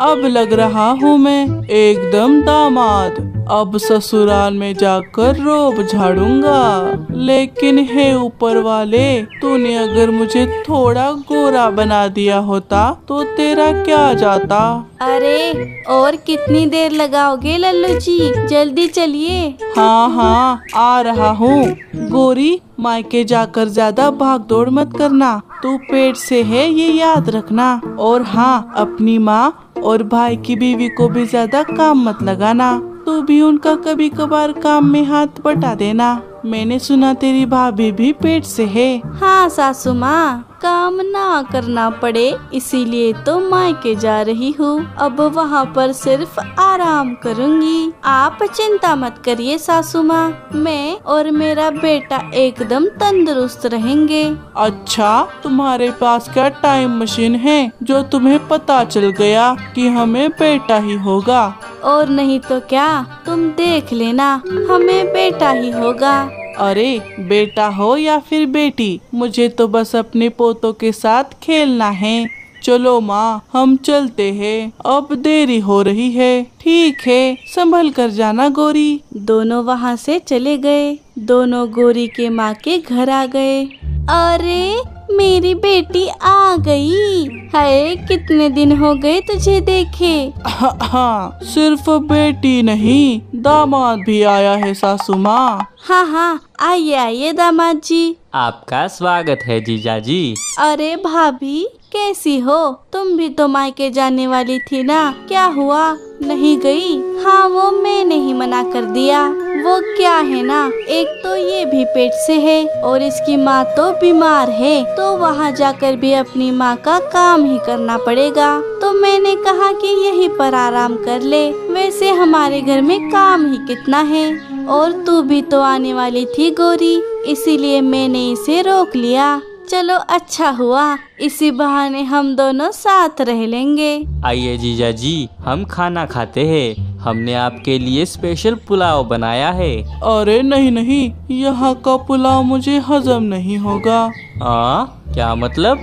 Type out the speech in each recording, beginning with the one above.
अब लग रहा हूँ मैं एकदम दामाद। अब ससुराल में जाकर रोब झाड़ूंगा। लेकिन हे ऊपर वाले, तूने अगर मुझे थोड़ा गोरा बना दिया होता तो तेरा क्या जाता। अरे और कितनी देर लगाओगे लल्लू जी, जल्दी चलिए। हाँ हाँ आ रहा हूँ। गोरी, मायके जाकर ज्यादा भाग दौड़ मत करना। तू पेट से है ये याद रखना। और हाँ, अपनी माँ और भाई की बीवी को भी ज्यादा काम मत लगाना। तू भी उनका कभी कभार काम में हाथ बटा देना। मैंने सुना तेरी भाभी भी पेट से है। हाँ सासू माँ, काम ना करना पड़े इसीलिए तो मायके जा रही हूँ। अब वहाँ पर सिर्फ आराम करूँगी। आप चिंता मत करिए सासू माँ, मैं और मेरा बेटा एकदम तंदुरुस्त रहेंगे। अच्छा, तुम्हारे पास क्या टाइम मशीन है जो तुम्हें पता चल गया कि हमें बेटा ही होगा? और नहीं तो क्या, तुम देख लेना, हमें बेटा ही होगा। अरे बेटा हो या फिर बेटी, मुझे तो बस अपने पोतों के साथ खेलना है। चलो माँ, हम चलते हैं, अब देरी हो रही है। ठीक है, संभल कर जाना गोरी। दोनों वहाँ से चले गए। दोनों गोरी के माँ के घर आ गए। अरे मेरी बेटी आ गई। हाय, कितने दिन हो गए तुझे देखे। हाँ, सिर्फ बेटी नहीं, दामाद भी आया है सासू माँ। हाँ हाँ, आइए आइए दामाद जी। आपका स्वागत है जीजा जी। अरे भाभी, कैसी हो? तुम भी तो मायके जाने वाली थी ना, क्या हुआ, नहीं गई? हाँ, वो मैंने ही मना कर दिया। वो क्या है ना, एक तो ये भी पेट से है और इसकी माँ तो बीमार है, तो वहाँ जाकर भी अपनी माँ का काम ही करना पड़ेगा। तो मैंने कहा कि यहीं पर आराम कर ले। वैसे हमारे घर में काम ही कितना है, और तू भी तो आने वाली थी गोरी, इसीलिए मैंने इसे रोक लिया। चलो अच्छा हुआ, इसी बहाने हम दोनों साथ रह लेंगे। आइए जीजा जी, हम खाना खाते हैं। हमने आपके लिए स्पेशल पुलाव बनाया है। अरे नहीं नहीं, यहाँ का पुलाव मुझे हजम नहीं होगा। क्या मतलब?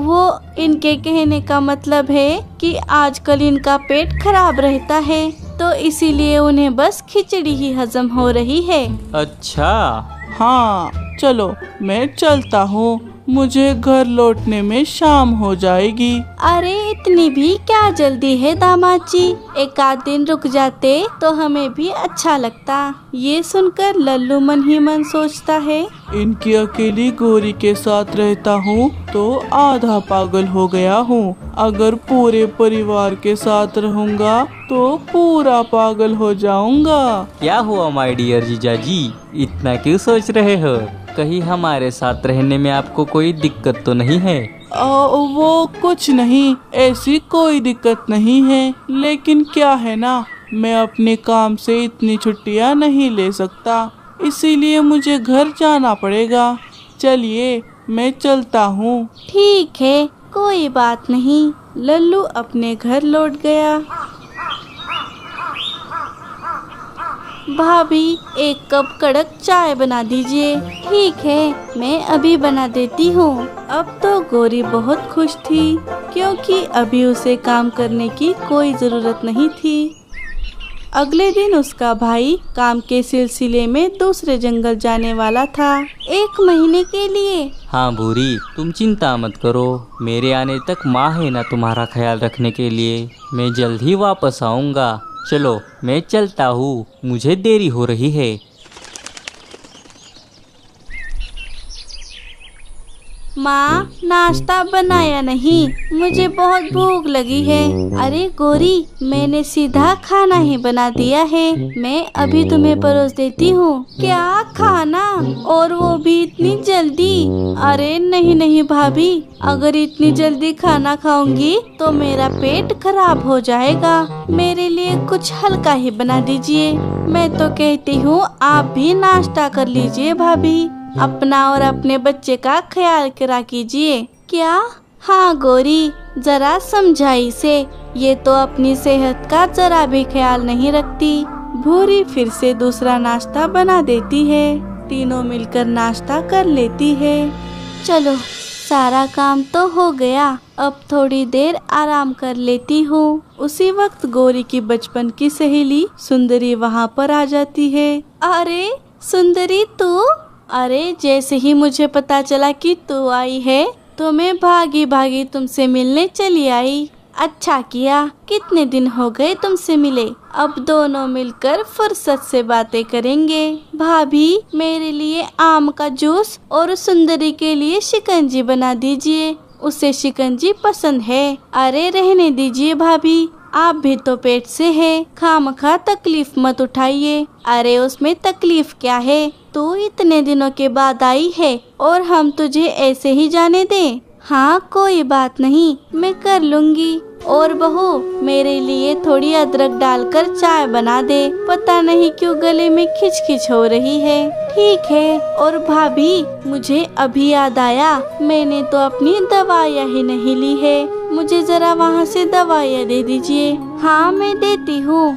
वो इनके कहने का मतलब है कि आजकल इनका पेट खराब रहता है, तो इसीलिए उन्हें बस खिचड़ी ही हजम हो रही है। अच्छा हाँ चलो, मैं चलता हूँ, मुझे घर लौटने में शाम हो जाएगी। अरे इतनी भी क्या जल्दी है दामाद जी, एक आध दिन रुक जाते तो हमें भी अच्छा लगता। ये सुनकर लल्लू मन ही मन सोचता है, इनकी अकेली गोरी के साथ रहता हूँ तो आधा पागल हो गया हूँ। अगर पूरे परिवार के साथ रहूँगा तो पूरा पागल हो जाऊँगा। क्या हुआ माय डियर जीजा जी, इतना क्यों सोच रहे हो? कहीं हमारे साथ रहने में आपको कोई दिक्कत तो नहीं है? वो कुछ नहीं, ऐसी कोई दिक्कत नहीं है, लेकिन क्या है ना, मैं अपने काम से इतनी छुट्टियां नहीं ले सकता, इसीलिए मुझे घर जाना पड़ेगा। चलिए मैं चलता हूँ। ठीक है, कोई बात नहीं। लल्लू अपने घर लौट गया। भाभी, एक कप कड़क चाय बना दीजिए। ठीक है, मैं अभी बना देती हूँ। अब तो गोरी बहुत खुश थी, क्योंकि अभी उसे काम करने की कोई जरूरत नहीं थी। अगले दिन उसका भाई काम के सिलसिले में दूसरे जंगल जाने वाला था, 1 महीने के लिए। हाँ भूरी, तुम चिंता मत करो, मेरे आने तक माँ है ना तुम्हारा ख्याल रखने के लिए। मैं जल्द ही वापस आऊँगा। चलो मैं चलता हूँ, मुझे देरी हो रही है। माँ, नाश्ता बनाया नहीं, मुझे बहुत भूख लगी है। अरे गोरी, मैंने सीधा खाना ही बना दिया है, मैं अभी तुम्हें परोस देती हूँ। क्या खाना, और वो भी इतनी जल्दी? अरे नहीं नहीं भाभी, अगर इतनी जल्दी खाना खाऊंगी तो मेरा पेट खराब हो जाएगा। मेरे लिए कुछ हल्का ही बना दीजिए। मैं तो कहती हूँ आप भी नाश्ता कर लीजिए भाभी, अपना और अपने बच्चे का ख्याल करा कीजिए। क्या? हाँ गोरी, जरा समझाई से, ये तो अपनी सेहत का जरा भी ख्याल नहीं रखती। भूरी फिर से दूसरा नाश्ता बना देती है, तीनों मिलकर नाश्ता कर लेती है। चलो सारा काम तो हो गया, अब थोड़ी देर आराम कर लेती हूँ। उसी वक्त गौरी की बचपन की सहेली सुंदरी वहाँ पर आ जाती है। अरे सुंदरी तू? अरे जैसे ही मुझे पता चला कि तू आई है तो मैं भागी भागी तुमसे मिलने चली आई। अच्छा किया, कितने दिन हो गए तुमसे मिले, अब दोनों मिलकर फुर्सत से बातें करेंगे। भाभी मेरे लिए आम का जूस और सुंदरी के लिए शिकंजी बना दीजिए, उसे शिकंजी पसंद है। अरे रहने दीजिए भाभी, आप भी तो पेट से है, खामखा तकलीफ मत उठाइए। अरे उसमें तकलीफ क्या है, तू इतने दिनों के बाद आई है और हम तुझे ऐसे ही जाने दें? हाँ कोई बात नहीं, मैं कर लूँगी। और बहू मेरे लिए थोड़ी अदरक डालकर चाय बना दे, पता नहीं क्यों गले में खिचखिच हो रही है। ठीक है। और भाभी मुझे अभी याद आया, मैंने तो अपनी दवाइयाँ ही नहीं ली है, मुझे जरा वहाँ से दवाइयाँ दे दीजिए। हाँ मैं देती हूँ।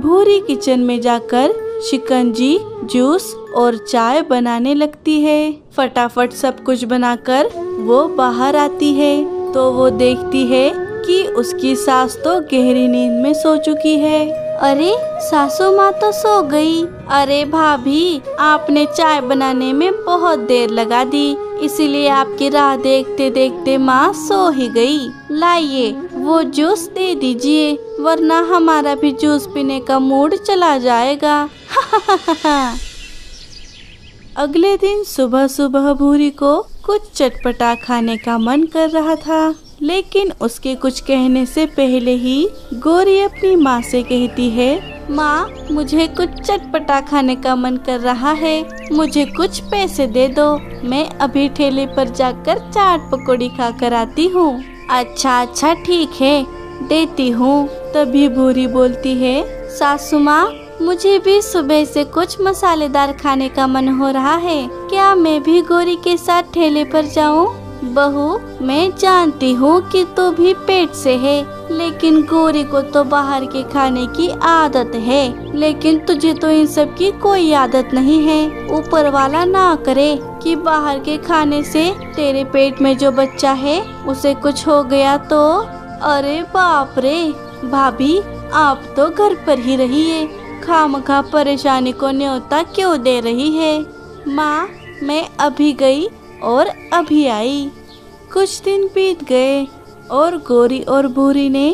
भूरी किचन में जाकर शिकंजी, जूस और चाय बनाने लगती है। फटाफट सब कुछ बनाकर वो बाहर आती है तो वो देखती है कि उसकी सास तो गहरी नींद में सो चुकी है। अरे सासू माँ तो सो गई। अरे भाभी आपने चाय बनाने में बहुत देर लगा दी, इसीलिए आपकी राह देखते देखते माँ सो ही गई। लाइए वो जूस दे दीजिए, वरना हमारा भी जूस पीने का मूड चला जाएगा। अगले दिन सुबह सुबह भूरी को कुछ चटपटा खाने का मन कर रहा था, लेकिन उसके कुछ कहने से पहले ही गौरी अपनी माँ से कहती है, माँ मुझे कुछ चटपटा खाने का मन कर रहा है, मुझे कुछ पैसे दे दो, मैं अभी ठेले पर जाकर चाट पकौड़ी खा कर आती हूँ। अच्छा ठीक है, देती हूँ। तभी भूरी बोलती है, सासू माँ मुझे भी सुबह से कुछ मसालेदार खाने का मन हो रहा है, क्या मैं भी गौरी के साथ ठेले पर जाऊँ? बहू मैं जानती हूँ कि तू भी पेट से है, लेकिन गौरी को तो बाहर के खाने की आदत है, लेकिन तुझे तो इन सब की कोई आदत नहीं है। ऊपर वाला ना करे कि बाहर के खाने से तेरे पेट में जो बच्चा है उसे कुछ हो गया तो। अरे बाप रे, भाभी आप तो घर पर ही रहिए, खामखा परेशानी को न्योता क्यों दे रही है। माँ मैं अभी गई और अभी आई। कुछ दिन बीत गए और गौरी और भूरी ने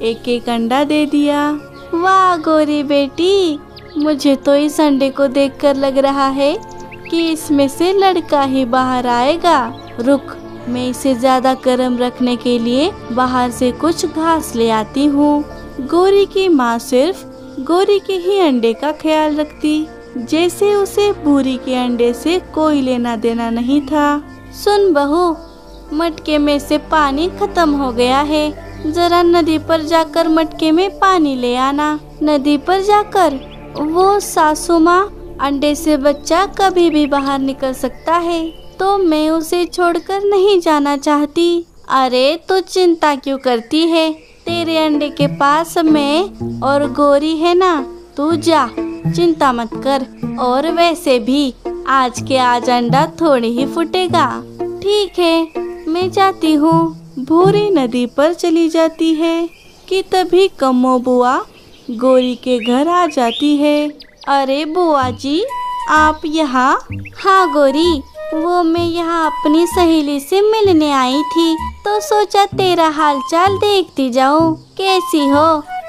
एक एक अंडा दे दिया। वाह गौरी बेटी, मुझे तो इस अंडे को देखकर लग रहा है कि इसमें से लड़का ही बाहर आएगा। रुक, मैं इसे ज्यादा गर्म रखने के लिए बाहर से कुछ घास ले आती हूँ। गौरी की माँ सिर्फ गौरी के ही अंडे का ख्याल रखती, जैसे उसे भूरी के अंडे से कोई लेना देना नहीं था। सुन बहू, मटके में से पानी खत्म हो गया है, जरा नदी पर जाकर मटके में पानी ले आना। नदी पर जाकर? वो सासू माँ, अंडे से बच्चा कभी भी बाहर निकल सकता है, तो मैं उसे छोड़कर नहीं जाना चाहती। अरे तो चिंता क्यों करती है, तेरे अंडे के पास मैं और गौरी है ना, तू जा, चिंता मत कर। और वैसे भी आज के आज अंडा थोड़ी ही फूटेगा। ठीक है मैं जाती हूँ। भूरी नदी पर चली जाती है कि तभी कम्मो बुआ गौरी के घर आ जाती है। अरे बुआ जी आप यहाँ? हाँ गौरी, वो मैं यहाँ अपनी सहेली से मिलने आई थी, तो सोचा तेरा हालचाल देखती जाऊँ, कैसी हो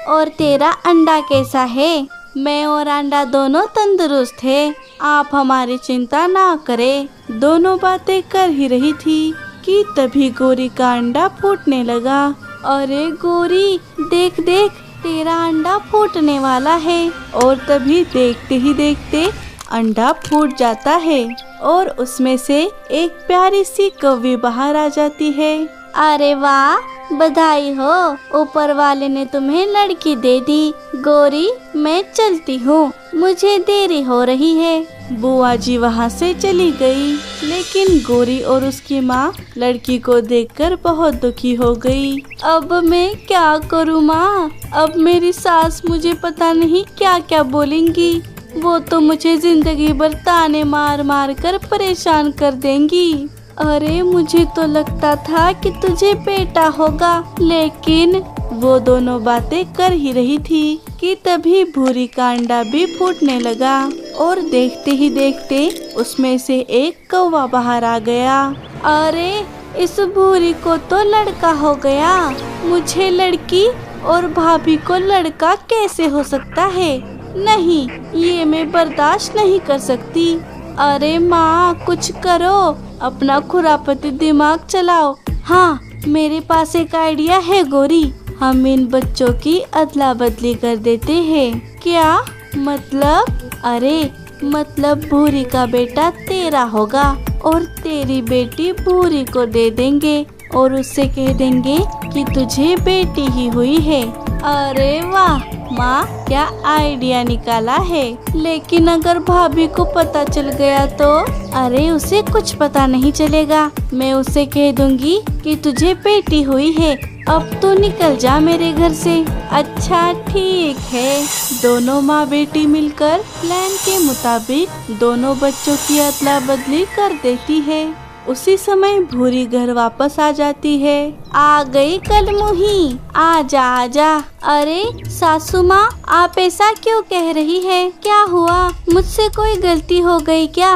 और तेरा अंडा कैसा है। मैं और अंडा दोनों तंदुरुस्त है, आप हमारी चिंता ना करें। दोनों बातें कर ही रही थी कि तभी गौरी का अंडा फूटने लगा। अरे गौरी देख देख, तेरा अंडा फूटने वाला है। और तभी देखते ही देखते अंडा फूट जाता है और उसमें से एक प्यारी सी कौवी बाहर आ जाती है। अरे वाह, बधाई हो, ऊपर वाले ने तुम्हें लड़की दे दी। गौरी मैं चलती हूँ, मुझे देरी हो रही है। बुआ जी वहाँ से चली गई, लेकिन गौरी और उसकी माँ लड़की को देखकर बहुत दुखी हो गई। अब मैं क्या करूँ माँ, अब मेरी सास मुझे पता नहीं क्या क्या बोलेंगी, वो तो मुझे जिंदगी भर ताने मार मार कर परेशान कर देंगी। अरे मुझे तो लगता था कि तुझे बेटा होगा, लेकिन वो दोनों बातें कर ही रही थी कि तभी भूरी का अंडा भी फूटने लगा और देखते ही देखते उसमें से एक कौवा बाहर आ गया। अरे इस भूरी को तो लड़का हो गया, मुझे लड़की और भाभी को लड़का कैसे हो सकता है? नहीं, ये मैं बर्दाश्त नहीं कर सकती। अरे माँ कुछ करो, अपना खुरापती दिमाग चलाओ। हाँ, मेरे पास एक आइडिया है गौरी, हम इन बच्चों की अदला बदली कर देते हैं। क्या मतलब? अरे मतलब भूरी का बेटा तेरा होगा और तेरी बेटी भूरी को दे देंगे और उससे कह देंगे कि तुझे बेटी ही हुई है। अरे वाह माँ, क्या आइडिया निकाला है। लेकिन अगर भाभी को पता चल गया तो? अरे उसे कुछ पता नहीं चलेगा, मैं उसे कह दूंगी कि तुझे बेटी हुई है, अब तो निकल जा मेरे घर से। अच्छा ठीक है। दोनों माँ बेटी मिलकर प्लान के मुताबिक दोनों बच्चों की अदला बदली कर देती है। उसी समय भूरी घर वापस आ जाती है। आ गई कल मुही, आजा आजा। अरे सासू माँ, आप ऐसा क्यों कह रही है? क्या हुआ? मुझसे कोई गलती हो गई क्या?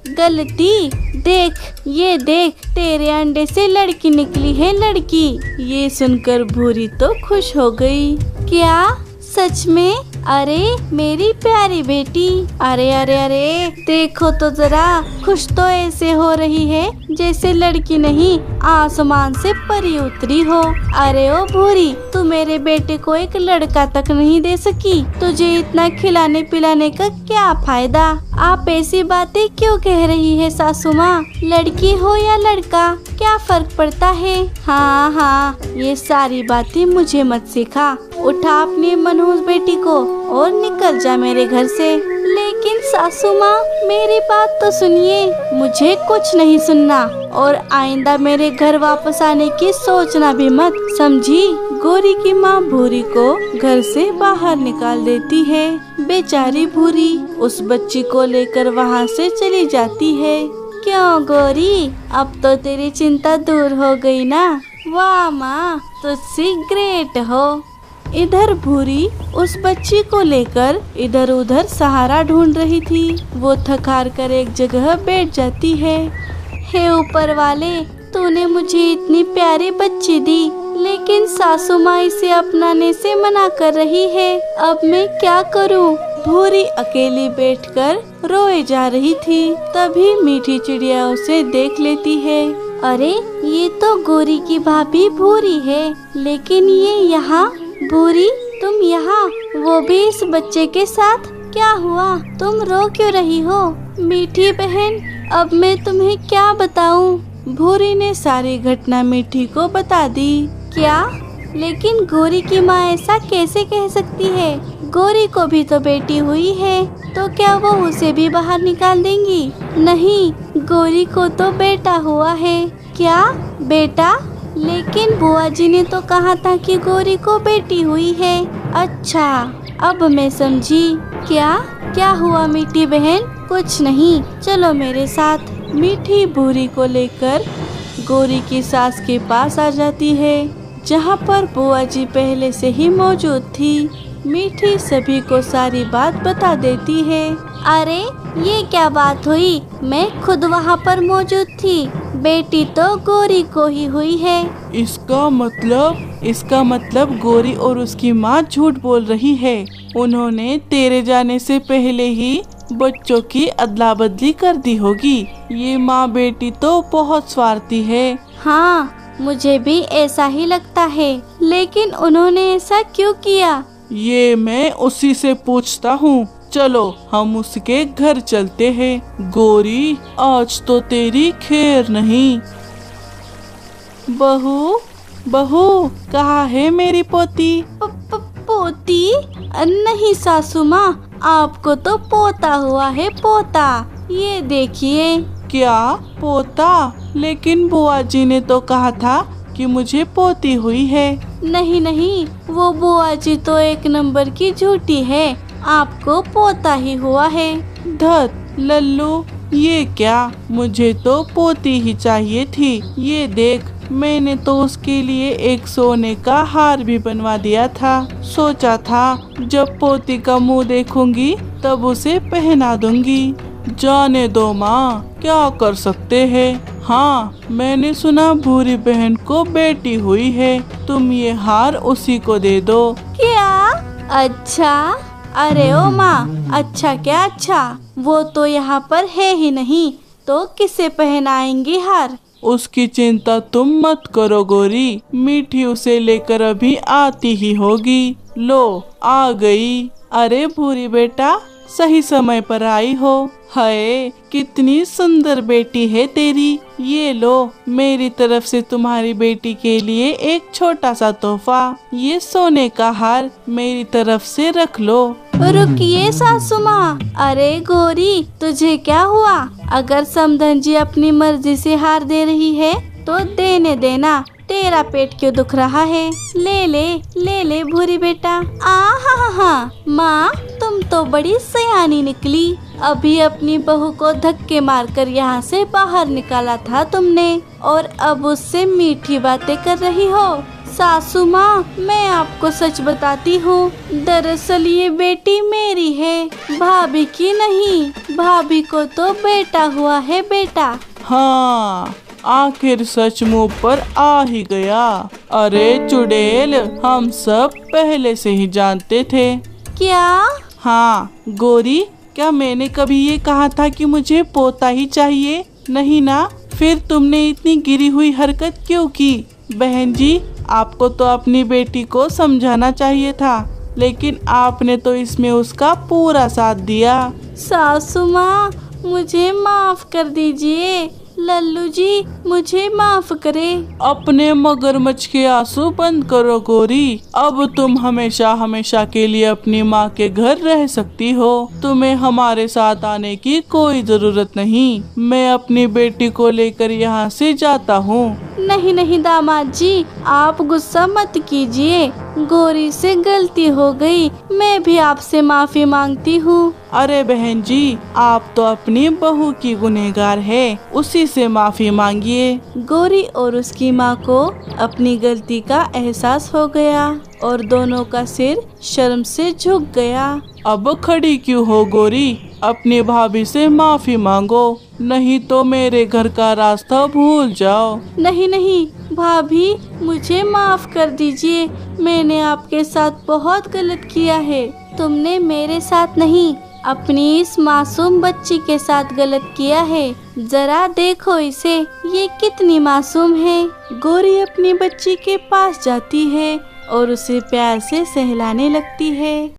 गलती? देख, ये देख, तेरे अंडे से लड़की निकली है, लड़की। ये सुनकर भूरी तो खुश हो गई। क्या सच में? अरे मेरी प्यारी बेटी, अरे अरे अरे देखो तो जरा, खुश तो ऐसे हो रही है जैसे लड़की नहीं आसमान से परी उतरी हो। अरे ओ भूरी, तू मेरे बेटे को एक लड़का तक नहीं दे सकी, तुझे इतना खिलाने पिलाने का क्या फायदा? आप ऐसी बातें क्यों कह रही है सासू माँ? लड़की हो या लड़का, क्या फर्क पड़ता है? हाँ हाँ, ये सारी बातें मुझे मत सिखा। उठा अपनी मनहूस बेटी को और निकल जा मेरे घर से। लेकिन सासू माँ, मेरी बात तो सुनिए। मुझे कुछ नहीं सुनना और आइंदा मेरे घर वापस आने की सोचना भी मत, समझी? गौरी की माँ भूरी को घर से बाहर निकाल देती है। बेचारी भूरी उस बच्ची को लेकर वहाँ से चली जाती है। क्यों गौरी, अब तो तेरी चिंता दूर हो गई ना? वाह माँ, तुझसे ग्रेट हो। इधर भूरी उस बच्ची को लेकर इधर उधर सहारा ढूंढ रही थी। वो थक हार कर एक जगह बैठ जाती है। हे ऊपर वाले, तूने मुझे इतनी प्यारी बच्ची दी, लेकिन सासू माँ इसे अपनाने से मना कर रही है। अब मैं क्या करूँ? भूरी अकेली बैठकर रोए जा रही थी। तभी मीठी चिड़िया उसे देख लेती है। अरे ये तो गौरी की भाभी भूरी है, लेकिन ये यहाँ? भूरी, तुम यहाँ, वो भी इस बच्चे के साथ? क्या हुआ? तुम रो क्यों रही हो? मीठी बहन, अब मैं तुम्हें क्या बताऊँ? भूरी ने सारी घटना मीठी को बता दी। क्या? लेकिन गौरी की माँ ऐसा कैसे कह सकती है? गौरी को भी तो बेटी हुई है, तो क्या वो उसे भी बाहर निकाल देंगी? नहीं, गौरी को तो बेटा हुआ है। क्या बेटा? लेकिन बुआ जी ने तो कहा था कि गौरी को बेटी हुई है। अच्छा, अब मैं समझी। क्या हुआ मीठी बहन? कुछ नहीं, चलो मेरे साथ। मीठी भूरी को लेकर गौरी की सास के पास आ जाती है, जहाँ पर बुआ जी पहले से ही मौजूद थी। मीठी सभी को सारी बात बता देती है। अरे ये क्या बात हुई? मैं खुद वहाँ पर मौजूद थी। बेटी तो गौरी को ही हुई है। इसका मतलब गौरी और उसकी माँ झूठ बोल रही है। उन्होंने तेरे जाने से पहले ही बच्चों की अदला बदली कर दी होगी। ये माँ बेटी तो बहुत स्वार्थी है। हाँ, मुझे भी ऐसा ही लगता है, लेकिन उन्होंने ऐसा क्यों किया? ये मैं उसी से पूछता हूँ। चलो हम उसके घर चलते हैं। गौरी, आज तो तेरी खैर नहीं। बहू, कहाँ है मेरी पोती? पोती? नहीं सासू माँ, आपको तो पोता हुआ है, पोता। ये देखिए। क्या पोता? लेकिन बुआ जी ने तो कहा था कि मुझे पोती हुई है। नहीं, वो बुआ जी तो एक नंबर की झूठी है, आपको पोता ही हुआ है। धत लल्लू, ये क्या, मुझे तो पोती ही चाहिए थी। ये देख, मैंने तो उसके लिए एक सोने का हार भी बनवा दिया था। सोचा था जब पोती का मुंह देखूंगी तब उसे पहना दूंगी। जाने दो माँ, क्या कर सकते हैं। हाँ, मैंने सुना भूरी बहन को बेटी हुई है, तुम ये हार उसी को दे दो। क्या? अच्छा, अरे ओ माँ, अच्छा क्या अच्छा, वो तो यहाँ पर है ही नहीं, तो किसे पहनाएंगी हार? उसकी चिंता तुम मत करो गौरी, मीठी उसे लेकर अभी आती ही होगी। लो, आ गई। अरे भूरी बेटा, सही समय पर आई हो। हाय, कितनी सुंदर बेटी है तेरी। ये लो, मेरी तरफ से तुम्हारी बेटी के लिए एक छोटा सा तोहफा, ये सोने का हार मेरी तरफ से रख लो। रुकिए सासू माँ, अरे गौरी, तुझे क्या हुआ? अगर समधन जी अपनी मर्जी से हार दे रही है तो देने देना, तेरा पेट क्यों दुख रहा है? ले ले, ले ले भूरी बेटा। हा, माँ तुम तो बड़ी सयानी निकली। अभी अपनी बहू को धक्के मारकर यहाँ से बाहर निकाला था तुमने, और अब उससे मीठी बातें कर रही हो। सासू माँ, मैं आपको सच बताती हूँ, दरअसल ये बेटी मेरी है, भाभी की नहीं। भाभी को तो बेटा हुआ है, बेटा। हाँ, आखिर सच मुंह पर आ ही गया। अरे चुड़ैल, हम सब पहले से ही जानते थे। क्या? हाँ गौरी, क्या मैंने कभी ये कहा था कि मुझे पोता ही चाहिए? नहीं ना, फिर तुमने इतनी गिरी हुई हरकत क्यों की? बहन जी, आपको तो अपनी बेटी को समझाना चाहिए था, लेकिन आपने तो इसमें उसका पूरा साथ दिया। सासू माँ, मुझे माफ कर दीजिए। लल्लू जी, मुझे माफ करें। अपने मगरमच्छ के आंसू बंद करो गौरी। अब तुम हमेशा हमेशा के लिए अपनी माँ के घर रह सकती हो। तुम्हें हमारे साथ आने की कोई जरूरत नहीं। मैं अपनी बेटी को लेकर यहाँ से जाता हूँ। नहीं नहीं दामाद जी, आप गुस्सा मत कीजिए। गौरी से गलती हो गई, मैं भी आपसे माफी मांगती हूँ। अरे बहन जी, आप तो अपनी बहू की गुनहगार है, उसी से माफी मांगिए। गौरी और उसकी माँ को अपनी गलती का एहसास हो गया और दोनों का सिर शर्म से झुक गया। अब खड़ी क्यों हो गौरी, अपनी भाभी से माफी मांगो, नहीं तो मेरे घर का रास्ता भूल जाओ। नहीं नहीं भाभी, मुझे माफ कर दीजिए। मैंने आपके साथ बहुत गलत किया है। तुमने मेरे साथ नहीं, अपनी इस मासूम बच्ची के साथ गलत किया है। जरा देखो इसे, ये कितनी मासूम है। गौरी अपनी बच्ची के पास जाती है और उसे प्यार से सहलाने लगती है।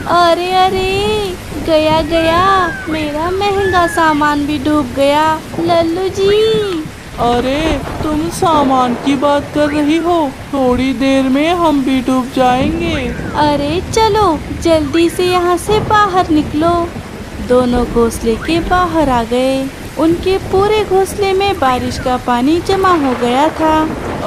अरे अरे, गया गया, मेरा महंगा सामान भी डूब गया। लल्लू जी, अरे तुम सामान की बात कर रही हो, थोड़ी देर में हम भी डूब जाएंगे। अरे चलो जल्दी से यहाँ से बाहर निकलो। दोनों घोंसले के बाहर आ गए। उनके पूरे घोंसले में बारिश का पानी जमा हो गया था।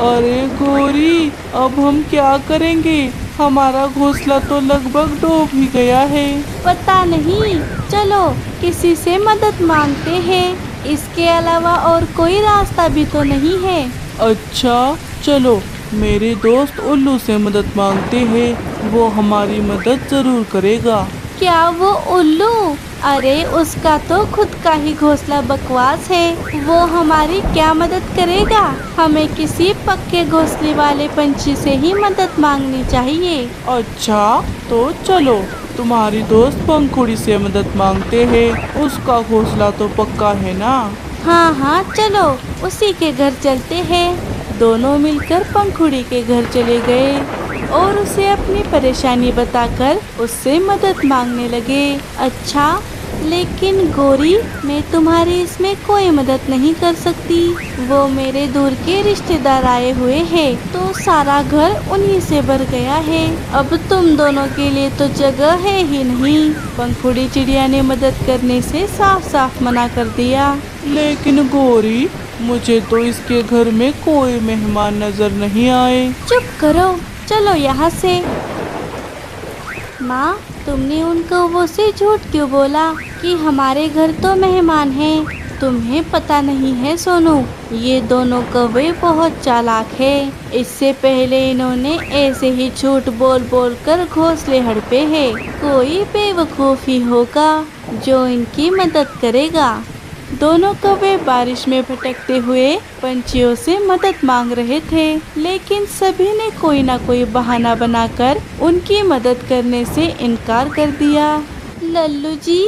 अरे गौरी, अब हम क्या करेंगे? हमारा घोंसला तो लगभग डूब ही गया है। पता नहीं, चलो किसी से मदद मांगते हैं। इसके अलावा और कोई रास्ता भी तो नहीं है। अच्छा चलो, मेरे दोस्त उल्लू से मदद मांगते हैं, वो हमारी मदद जरूर करेगा। क्या वो उल्लू? अरे उसका तो खुद का ही घोंसला बकवास है, वो हमारी क्या मदद करेगा। हमें किसी पक्के घोंसले वाले पंछी से ही मदद मांगनी चाहिए। अच्छा तो चलो, तुम्हारी दोस्त पंखुड़ी से मदद मांगते हैं, उसका घोंसला तो पक्का है ना। हाँ हाँ चलो, उसी के घर चलते हैं। दोनों मिलकर पंखुड़ी के घर चले गए और उसे अपनी परेशानी बताकर उससे मदद मांगने लगे। अच्छा, लेकिन गौरी, मैं तुम्हारी इसमें कोई मदद नहीं कर सकती। वो मेरे दूर के रिश्तेदार आए हुए हैं, तो सारा घर उन्हीं से भर गया है। अब तुम दोनों के लिए तो जगह है ही नहीं। पंखुड़ी चिड़िया ने मदद करने से साफ साफ मना कर दिया। लेकिन गौरी, मुझे तो इसके घर में कोई मेहमान नजर नहीं आए। चुप करो, चलो यहाँ से। माँ, तुमने उन कौवों से झूठ क्यों बोला कि हमारे घर तो मेहमान हैं? तुम्हें पता नहीं है सोनू, ये दोनों कौवे बहुत चालाक है। इससे पहले इन्होंने ऐसे ही झूठ बोल बोल कर घोंसले हड़पे हैं। कोई बेवकूफ ही होगा जो इनकी मदद करेगा। दोनों कौवे बारिश में भटकते हुए पंछियों से मदद मांग रहे थे, लेकिन सभी ने कोई ना कोई बहाना बनाकर उनकी मदद करने से इनकार कर दिया। लल्लू जी,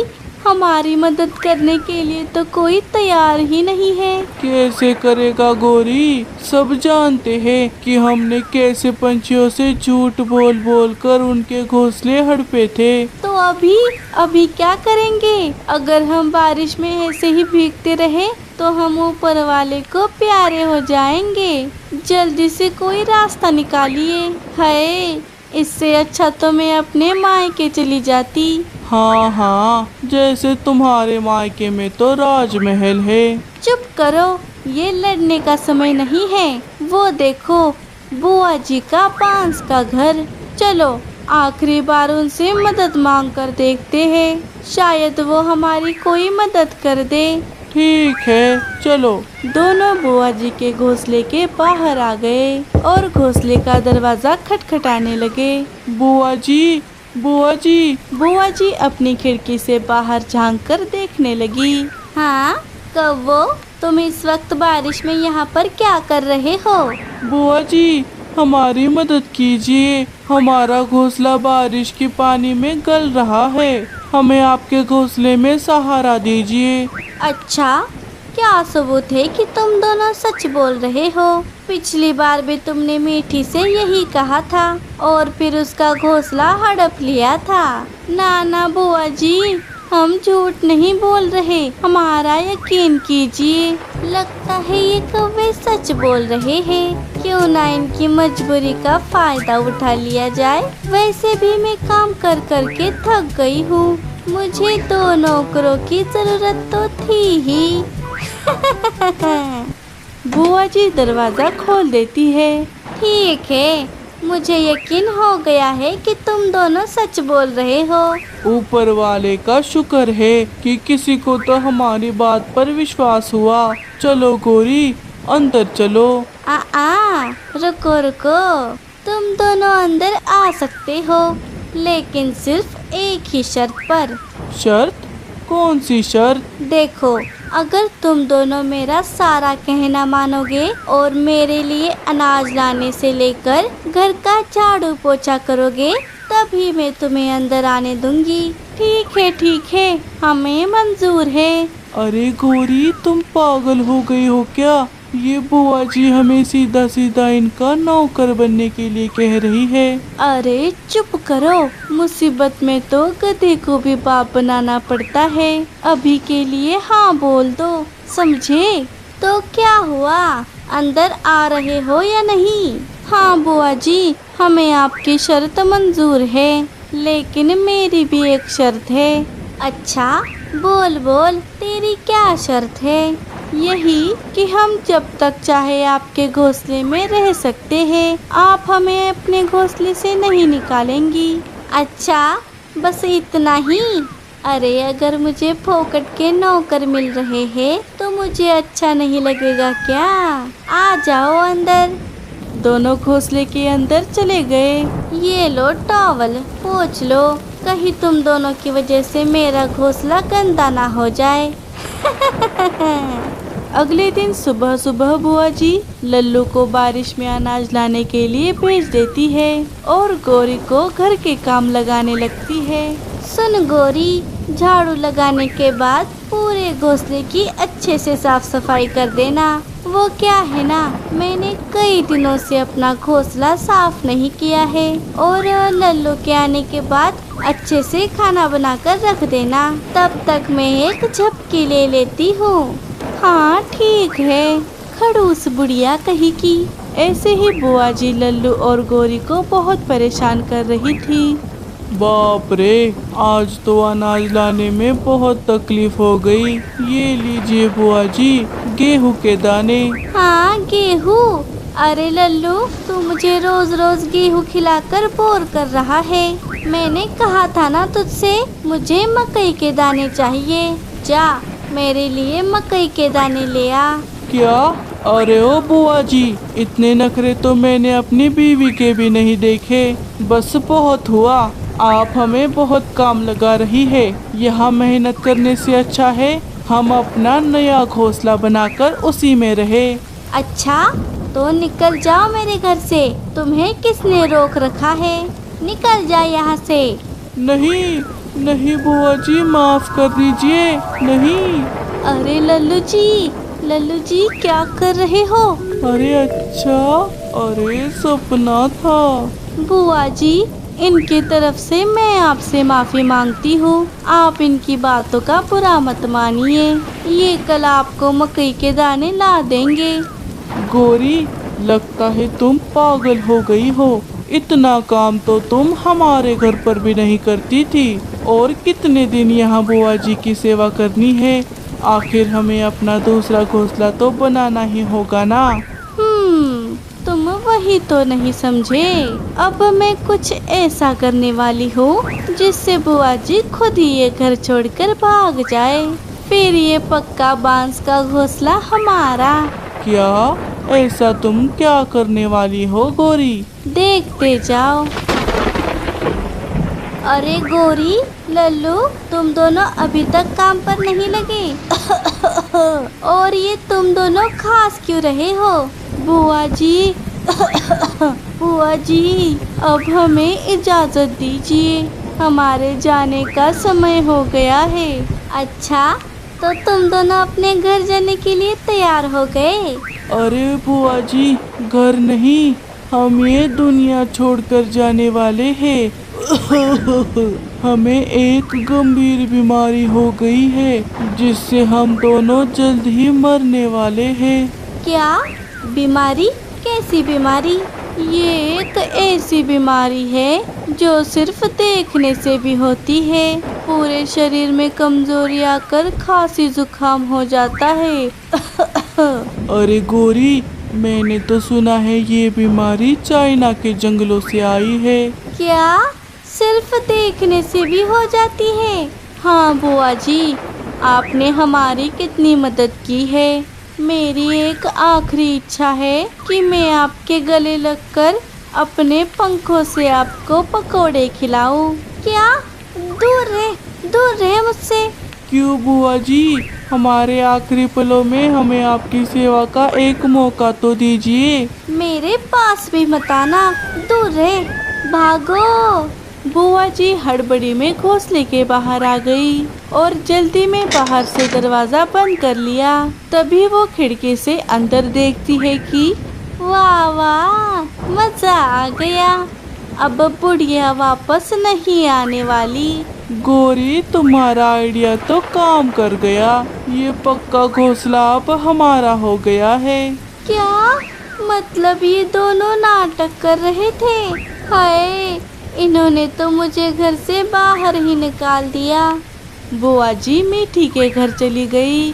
हमारी मदद करने के लिए तो कोई तैयार ही नहीं है। कैसे करेगा गौरी? सब जानते हैं कि हमने कैसे पंछियों से झूठ बोल बोल कर उनके घोंसले हड़पे थे। तो अभी क्या करेंगे? अगर हम बारिश में ऐसे ही भीगते रहे तो हम ऊपर वाले को प्यारे हो जाएंगे। जल्दी से कोई रास्ता निकालिए। हाय, इससे अच्छा तो मैं अपने मायके चली जाती। हाँ, जैसे तुम्हारे मायके में तो राजमहल है। चुप करो, ये लड़ने का समय नहीं है। वो देखो, बुआ जी का बांस का घर। चलो आखिरी बार उनसे मदद मांग कर देखते हैं, शायद वो हमारी कोई मदद कर दे। ठीक है, चलो। दोनों बुआ जी के घोंसले के बाहर आ गए और घोंसले का दरवाजा खटखटाने लगे। बुआ जी, बुआ जी। बुआ जी अपनी खिड़की से बाहर झांक कर देखने लगी। हाँ कौवो, तुम इस वक्त बारिश में यहाँ पर क्या कर रहे हो? बुआ जी, हमारी मदद कीजिए। हमारा घोंसला बारिश के पानी में गल रहा है। हमें आपके घोंसले में सहारा दीजिए। अच्छा, क्या सबूत है कि तुम दोनों सच बोल रहे हो? पिछली बार भी तुमने मीठी से यही कहा था और फिर उसका घोंसला हड़प लिया था। ना बुआ जी, हम झूठ नहीं बोल रहे, हमारा यकीन कीजिए। लगता है ये कौवे सच बोल रहे हैं। क्यों ना इनकी मजबूरी का फायदा उठा लिया जाए। वैसे भी मैं काम कर कर के थक गई हूँ। मुझे 2 नौकरों की जरूरत तो थी ही। बुआ जी दरवाजा खोल देती है। ठीक है, मुझे यकीन हो गया है कि तुम दोनों सच बोल रहे हो। ऊपर वाले का शुक्र है कि किसी को तो हमारी बात पर विश्वास हुआ। चलो गौरी, अंदर चलो। रुको, तुम दोनों अंदर आ सकते हो, लेकिन सिर्फ एक ही शर्त पर। शर्त? कौन सी शर्त? देखो, अगर तुम दोनों मेरा सारा कहना मानोगे और मेरे लिए अनाज लाने से लेकर घर का झाड़ू पोछा करोगे, तभी मैं तुम्हें अंदर आने दूंगी। ठीक है, हमें मंजूर है। अरे गौरी, तुम पागल हो गई हो क्या? ये बुआ जी हमें सीधा सीधा इनका नौकर बनने के लिए कह रही है। अरे चुप करो, मुसीबत में तो गधे को भी बाप बनाना पड़ता है। अभी के लिए हाँ बोल दो, समझे? तो क्या हुआ, अंदर आ रहे हो या नहीं? हाँ बुआ जी, हमें आपकी शर्त मंजूर है, लेकिन मेरी भी एक शर्त है। अच्छा, बोल, तेरी क्या शर्त है? यही कि हम जब तक चाहे आपके घोंसले में रह सकते हैं। आप हमें अपने घोंसले से नहीं निकालेंगी। अच्छा, बस इतना ही? अरे अगर मुझे फोकट के नौकर मिल रहे हैं तो मुझे अच्छा नहीं लगेगा क्या? आ जाओ अंदर। दोनों घोंसले के अंदर चले गए। ये लो टॉवल, पोंछ लो, कहीं तुम दोनों की वजह से मेरा घोंसला गंदा ना हो जाए। अगले दिन सुबह बुआ जी लल्लू को बारिश में अनाज लाने के लिए भेज देती है और गौरी को घर के काम लगाने लगती है। सुन गौरी, झाड़ू लगाने के बाद पूरे घोंसले की अच्छे से साफ सफाई कर देना। वो क्या है ना, मैंने कई दिनों से अपना घोंसला साफ नहीं किया है। और लल्लू के आने के बाद अच्छे से खाना बनाकर रख देना। तब तक मैं एक झपकी ले लेती हूँ। हाँ ठीक है, खड़ूस बुढ़िया कही की। ऐसे ही बुआ जी लल्लू और गौरी को बहुत परेशान कर रही थी। बाप रे, आज तो अनाज लाने में बहुत तकलीफ हो गई। ये लीजिए बुआ जी, गेहूं के दाने। हाँ गेहूं? अरे लल्लू, तू मुझे रोज रोज गेहूं खिलाकर बोर कर रहा है। मैंने कहा था ना तुझसे, मुझे मकई के दाने चाहिए। जा मेरे लिए मकई के दाने ले आ। क्या? अरे ओ बुआ जी, इतने नखरे तो मैंने अपनी बीवी के भी नहीं देखे। बस बहुत हुआ, आप हमें बहुत काम लगा रही है। यहाँ मेहनत करने से अच्छा है हम अपना नया घोंसला बनाकर उसी में रहे। अच्छा तो निकल जाओ मेरे घर से, तुम्हें किसने रोक रखा है? निकल जा यहाँ से। नहीं नहीं बुआ जी, माफ कर दीजिए। नहीं। अरे लल्लू जी क्या कर रहे हो? अरे अच्छा, अरे सपना था। बुआ जी इनकी तरफ से मैं आपसे माफी मांगती हूँ। आप इनकी बातों का बुरा मत मानिए। ये कल आपको मकई के दाने ला देंगे। गोरी, लगता है तुम पागल हो गई हो। इतना काम तो तुम हमारे घर पर भी नहीं करती थी, और कितने दिन यहाँ बुआ जी की सेवा करनी है। आखिर हमें अपना दूसरा घोंसला तो बनाना ही होगा ना। तुम वही तो नहीं समझे। अब मैं कुछ ऐसा करने वाली हूँ जिससे बुआ जी खुद ही ये घर छोड़कर भाग जाए। फिर ये पक्का बांस का घोंसला हमारा। क्या? ऐसा तुम क्या करने वाली हो गोरी? देखते जाओ। अरे गोरी, लल्लू, तुम दोनों अभी तक काम पर नहीं लगे? और ये तुम दोनों खास क्यों रहे हो? बुआ जी बुआ जी, अब हमें इजाजत दीजिए, हमारे जाने का समय हो गया है। अच्छा तो तुम दोनों अपने घर जाने के लिए तैयार हो गए? अरे बुआ जी, घर नहीं, हम ये दुनिया छोड़कर जाने वाले हैं। हमें एक गंभीर बीमारी हो गई है जिससे हम दोनों जल्द ही मरने वाले हैं। क्या बीमारी? कैसी बीमारी? ये एक ऐसी बीमारी है जो सिर्फ देखने से भी होती है। पूरे शरीर में कमजोरी आकर खांसी जुकाम हो जाता है। अरे गोरी, मैंने तो सुना है ये बीमारी चाइना के जंगलों से आई है। क्या सिर्फ देखने से भी हो जाती है? हाँ बुआ जी, आपने हमारी कितनी मदद की है। मेरी एक आखिरी इच्छा है कि मैं आपके गले लगकर अपने पंखों से आपको पकोड़े खिलाऊं। क्या? दूर रहे मुझसे। क्यों बुआ जी, हमारे आखिरी पलों में हमें आपकी सेवा का एक मौका तो दीजिए। मेरे पास भी मत आना, दूर रहे, भागो। बुआ जी हड़बड़ी में घोंसले के बाहर आ गई और जल्दी में बाहर से दरवाजा बंद कर लिया। तभी वो खिड़की से अंदर देखती है कि वाह वाह, मजा आ गया। अब बुढ़िया वापस नहीं आने वाली। गोरी, तुम्हारा आइडिया तो काम कर गया। ये पक्का घोंसला अब हमारा हो गया है। क्या मतलब ये दोनों नाटक कर रहे थे? हाय, इन्होंने तो मुझे घर से बाहर ही निकाल दिया। बुआ जी मीठी के घर चली गई।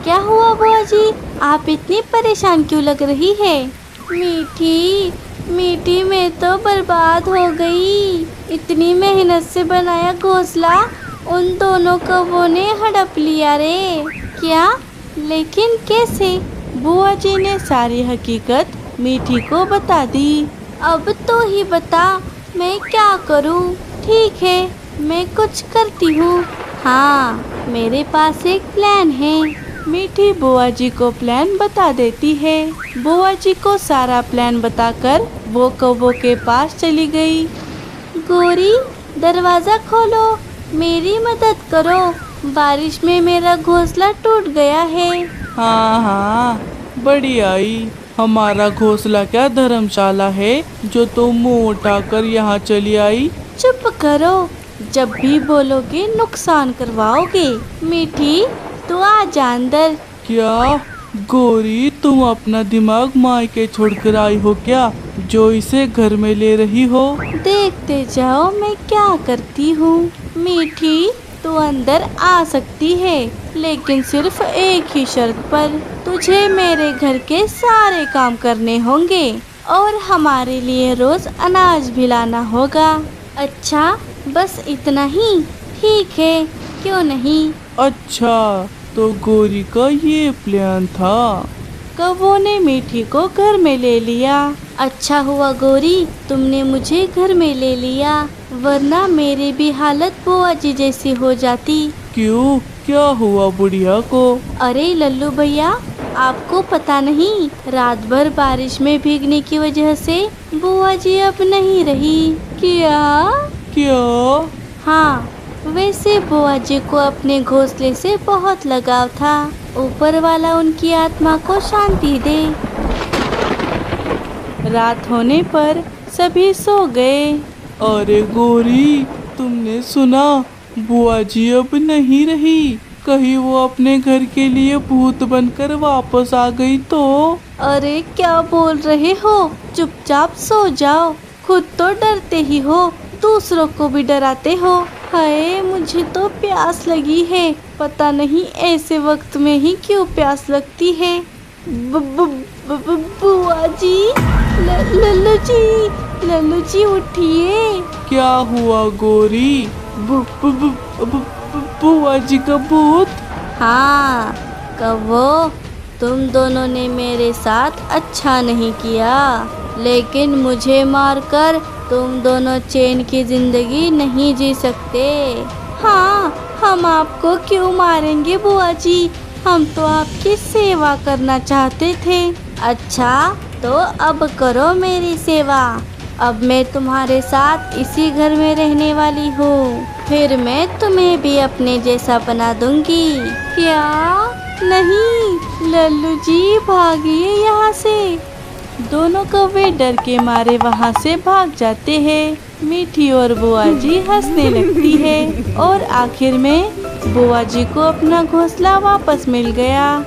क्या हुआ बुआ जी, आप इतनी परेशान क्यों लग रही है? मीठी मैं तो बर्बाद हो गई। इतनी मेहनत से बनाया घोंसला उन दोनों कौवों ने हड़प लिया रे। क्या? लेकिन कैसे? बुआ जी ने सारी हकीकत मीठी को बता दी। अब तो ही बता, मैं क्या करूं? ठीक है, मैं कुछ करती हूँ। हाँ, मेरे पास एक प्लान है। मीठी बुआ जी को प्लान बता देती है। बुआ जी को सारा प्लान बताकर वो कौवों के पास चली गई। गोरी, दरवाजा खोलो, मेरी मदद करो, बारिश में मेरा घोंसला टूट गया है। हाँ, बड़ी आई। हमारा घोंसला क्या धर्मशाला है जो तुम मुँह उठाकर यहाँ चली आई? चुप करो, जब भी बोलोगे नुकसान करवाओगे। मीठी, तू आ जा अंदर। क्या गोरी, तुम अपना दिमाग मायके छोड़कर आई हो क्या, जो इसे घर में ले रही हो? देखते जाओ मैं क्या करती हूँ। मीठी, तू अंदर आ सकती है, लेकिन सिर्फ एक ही शर्त पर। तुझे मेरे घर के सारे काम करने होंगे और हमारे लिए रोज अनाज भी लाना होगा। अच्छा, बस इतना ही? ठीक है, क्यों नहीं। अच्छा, तो गोरी का ये प्लान था। कौवों ने मीठी को घर में ले लिया। अच्छा हुआ गोरी, तुमने मुझे घर में ले लिया, वरना मेरी भी हालत बुआ जी जैसी हो जाती। क्यों, क्या हुआ बुढ़िया को? अरे लल्लू भैया, आपको पता नहीं, रात भर बारिश में भीगने की वजह से बुआ जी अब नहीं रही। क्या? हाँ, वैसे बुआ जी को अपने घोंसले से बहुत लगाव था। ऊपर वाला उनकी आत्मा को शांति दे। रात होने पर सभी सो गए। अरे गोरी, तुमने सुना? बुआ जी अब नहीं रही। कहीं वो अपने घर के लिए भूत बनकर वापस आ गई तो? अरे क्या बोल रहे हो? चुपचाप सो जाओ। खुद तो डरते ही हो, दूसरों को भी डराते हो। हाय, मुझे तो प्यास लगी है। पता नहीं ऐसे वक्त में ही क्यों प्यास लगती है। बुआ जी, लल्लू जी उठिए। क्या हुआ गोरी? बुआ जी का भूत? हाँ कहो, तुम दोनों ने मेरे साथ अच्छा नहीं किया, लेकिन मुझे मारकर तुम दोनों चैन की जिंदगी नहीं जी सकते। हाँ, हम आपको क्यों मारेंगे बुआ जी, हम तो आपकी सेवा करना चाहते थे। अच्छा, तो अब करो मेरी सेवा। अब मैं तुम्हारे साथ इसी घर में रहने वाली हूँ, फिर मैं तुम्हें भी अपने जैसा बना दूंगी। क्या? नहीं, लल्लू जी भागिए यहाँ से। दोनों कौवे डर के मारे वहाँ से भाग जाते हैं। मीठी और बुआ जी हंसने लगती है और आखिर में बुआ जी को अपना घोंसला वापस मिल गया।